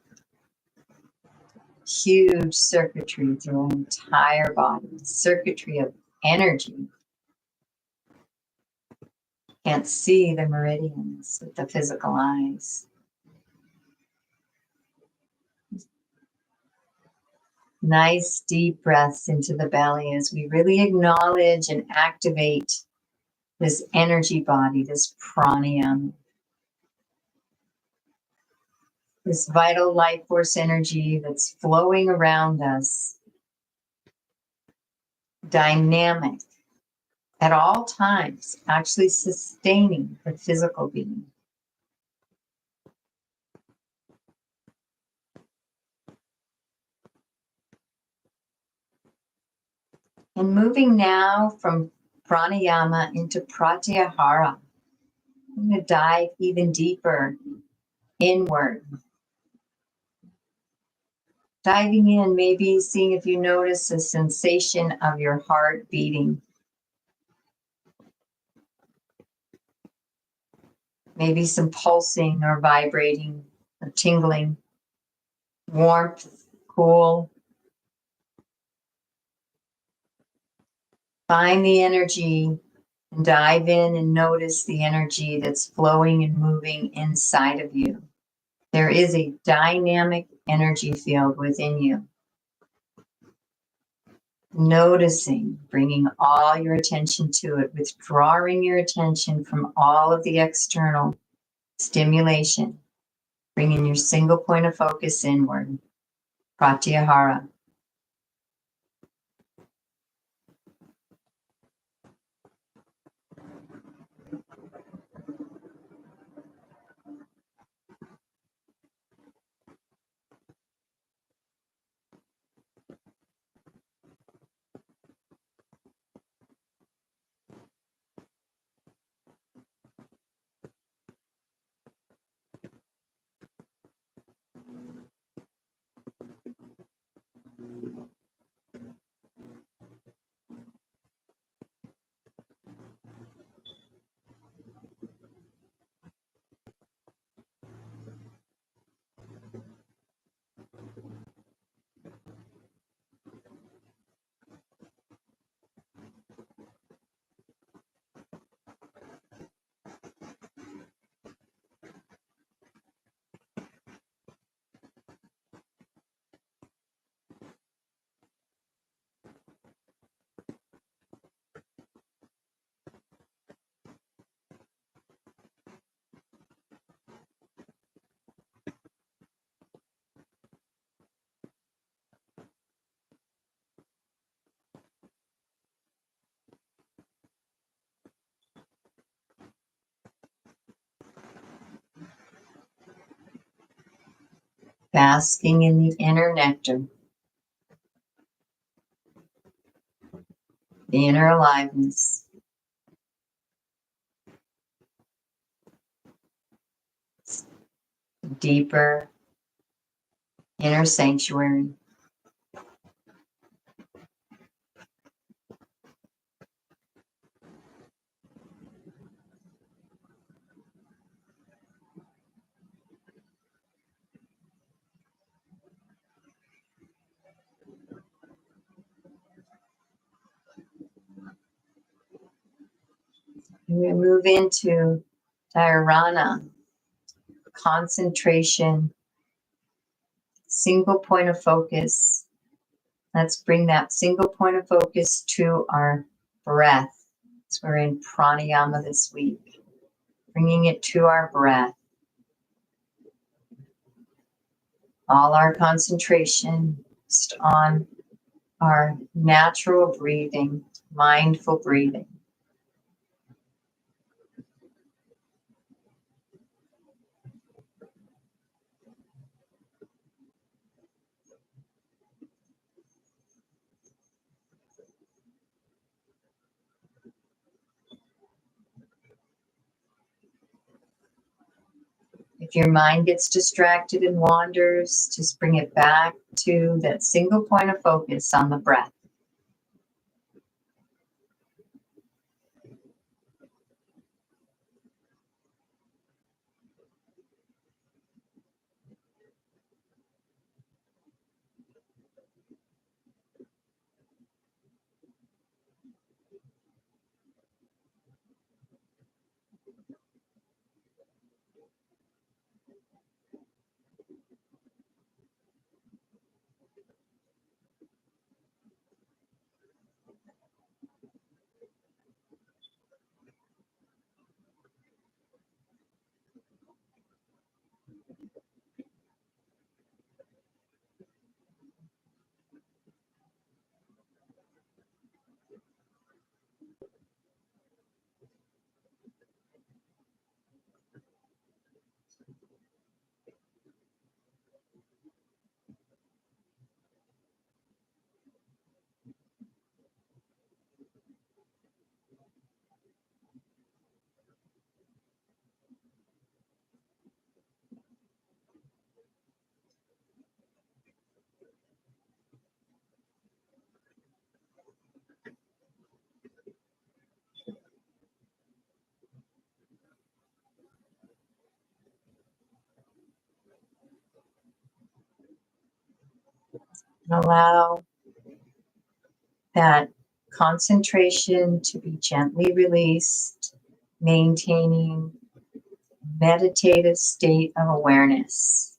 Huge circuitry through our entire body, circuitry of energy. Can't see the meridians with the physical eyes. Nice deep breaths into the belly as we really acknowledge and activate this energy body, this pranayama. This vital life force energy that's flowing around us. Dynamic at all times, actually sustaining the physical being. And moving now from pranayama into pratyahara. I'm going to dive even deeper inward. Diving in, maybe seeing if you notice a sensation of your heart beating. Maybe some pulsing or vibrating or tingling. Warmth, cool. Find the energy and dive in and notice the energy that's flowing and moving inside of you. There is a dynamic energy field within you. Noticing, bringing all your attention to it, withdrawing your attention from all of the external stimulation, bringing your single point of focus inward, pratyahara. basking in the inner nectar, the inner aliveness. Deeper inner sanctuary. And we move into Dharana, concentration, single point of focus. Let's bring that single point of focus to our breath. So we're in pranayama this week, bringing it to our breath. All our concentration just on our natural breathing, mindful breathing. If your mind gets distracted and wanders, just bring it back to that single point of focus on the breath. And allow that concentration to be gently released, maintaining meditative state of awareness.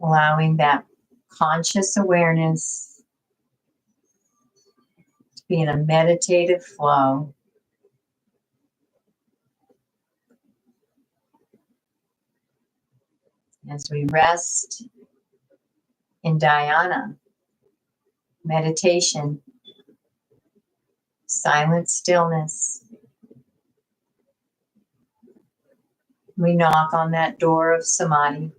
Allowing that conscious awareness to be in a meditative flow. As we rest in dhyana, meditation, silent stillness, we knock on that door of Samadhi.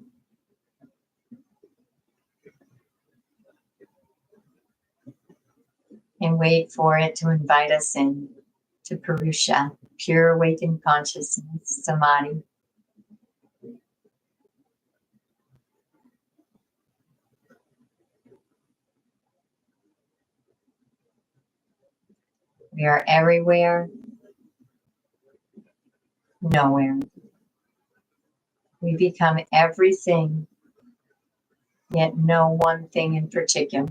And wait for it to invite us in to Purusha, pure awakened consciousness, Samadhi. We are everywhere, nowhere. We become everything, yet no one thing in particular.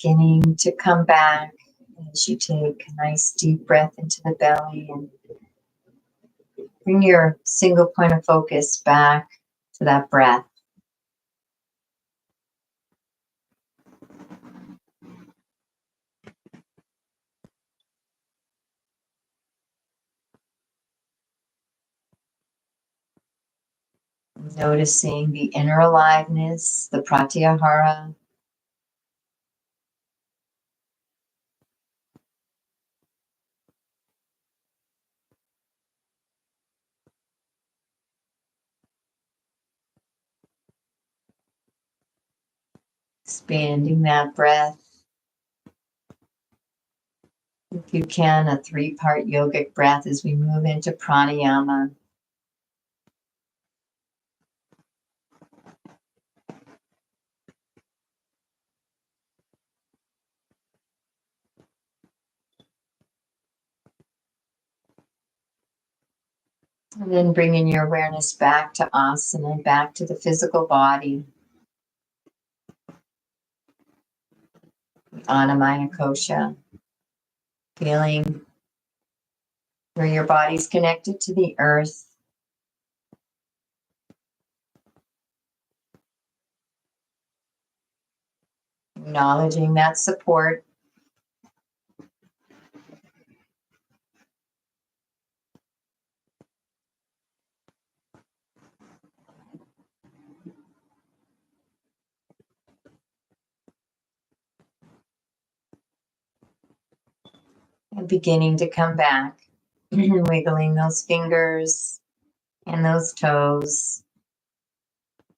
beginning to come back as you take a nice deep breath into the belly and bring your single point of focus back to that breath. Noticing the inner aliveness, the pratyahara. Expanding that breath. If you can, a 3-part yogic breath as we move into pranayama. And then bringing your awareness back to asana, back to the physical body. Anamaya kosha. Feeling where your body's connected to the earth. Acknowledging that support. And beginning to come back. Wiggling those fingers and those toes.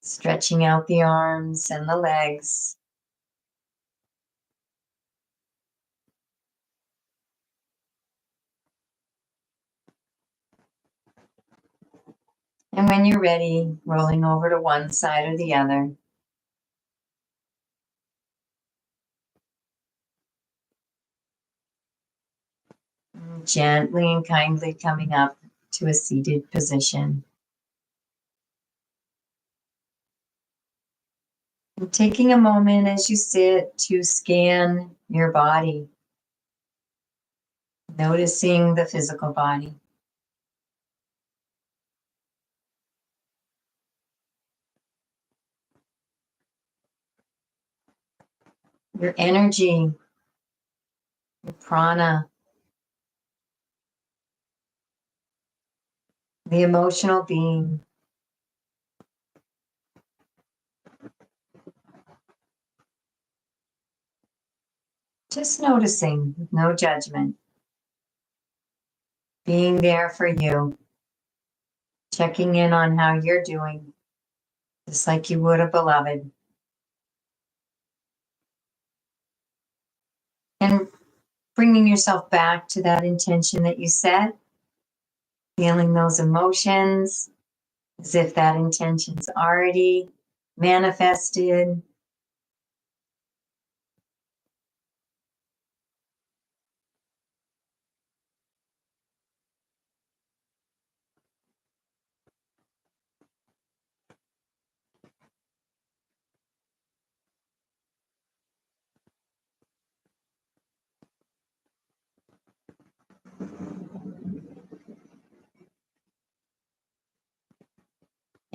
Stretching out the arms and the legs. And when you're ready, rolling over to one side or the other. Gently and kindly coming up to a seated position. And taking a moment as you sit to scan your body. Noticing the physical body. Your energy, your prana, the emotional being. Just noticing, with no judgment. Being there for you. Checking in on how you're doing, just like you would a beloved. And bringing yourself back to that intention that you set. Feeling those emotions as if that intention's already manifested.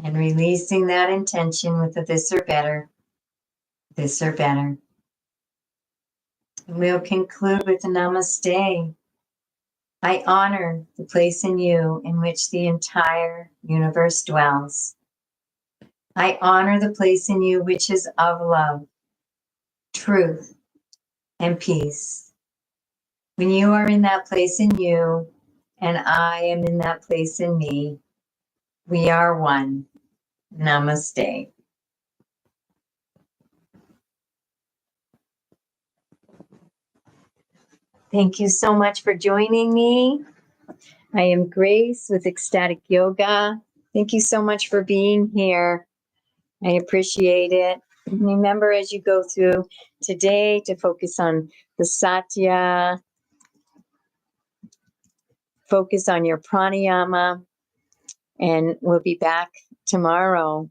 And releasing that intention with the this or better. This or better. And we'll conclude with a namaste. I honor the place in you in which the entire universe dwells. I honor the place in you which is of love, truth, and peace. When you are in that place in you, and I am in that place in me, we are one. Namaste. Thank you so much for joining me. I am Grace with Ecstatic Yoga. Thank you so much for being here. I appreciate it. Remember, as you go through today, to focus on the satya, focus on your pranayama, and we'll be back tomorrow.